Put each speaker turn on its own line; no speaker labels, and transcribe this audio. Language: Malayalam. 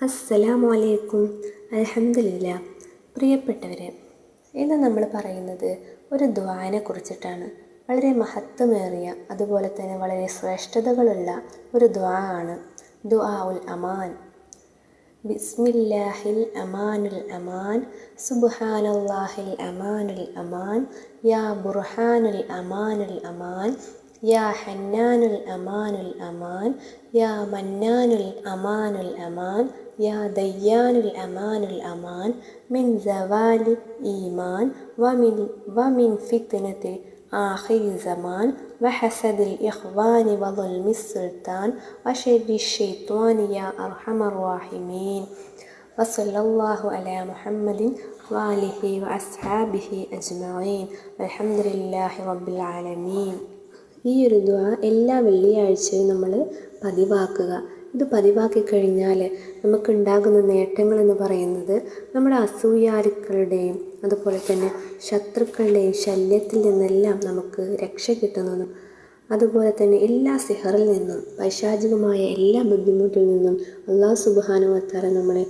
അസ്സലാമു അലൈക്കും. അൽഹംദുലില്ലാ. പ്രിയപ്പെട്ടവരെ, ഇന്ന് നമ്മൾ പറയുന്നത് ഒരു ദുആനെ കുറിച്ചിട്ടാണ്. വളരെ മഹത്വമേറിയ അതുപോലെ തന്നെ വളരെ ശ്രേഷ്ഠതകളുള്ള ഒരു ദുആ ആണ് ദുആ ഉൽ അമാൻ. ബിസ്മില്ലാഹിൽ അമാനുൽ അമാൻ, സുബ്ഹാനല്ലാഹിൽ അമാനുൽ അമാൻ, യാ ബുർഹാനുൽ അമാനുൽ അമാൻ, യാ ഹന്നാനുൽ അമാനുൽ അമാൻ, യാ മന്നാനുൽ അമാനുൽ അമാൻ, യാ ദയ്യാനുൽ അമാനുൽ അമാൻ, മിൻ സവാലി ഈമാൻ വമിൻ ഫിത്നതി ആഖിരി സമാൻ വഹസദിൽ ഇഖ്വാനി വദുൽമിസ് സുൽത്താൻ വശരി ശൈത്വാനി യാ അർഹമർ റഹീമീൻ. വസല്ലല്ലാഹു അലാ മുഹമ്മദിൻ വആലിഹി വഅസ്ഹാബിഹി അജ്മഈൻ. അൽഹംദുലില്ലാഹി റബ്ബിൽ ആലമീൻ. ഈ ഒരു ദുആ എല്ലാ വെള്ളിയാഴ്ചയും നമ്മൾ പതിവാക്കുക. ഇത് പതിവാക്കി കഴിഞ്ഞാൽ നമുക്കുണ്ടാകുന്ന നേട്ടങ്ങളെന്ന് പറയുന്നത് നമ്മുടെ അസൂയാലുക്കളുടെയും അതുപോലെ തന്നെ ശത്രുക്കളുടെയും ശല്യത്തിൽ നിന്നെല്ലാം നമുക്ക് രക്ഷ കിട്ടുന്നതും അതുപോലെ തന്നെ എല്ലാ സിഹറിൽ നിന്നും പൈശാചികമായ എല്ലാ ബുദ്ധിമുട്ടിൽ നിന്നും അല്ലാഹു സുബ്ഹാനഹു വ തആല നമ്മളെ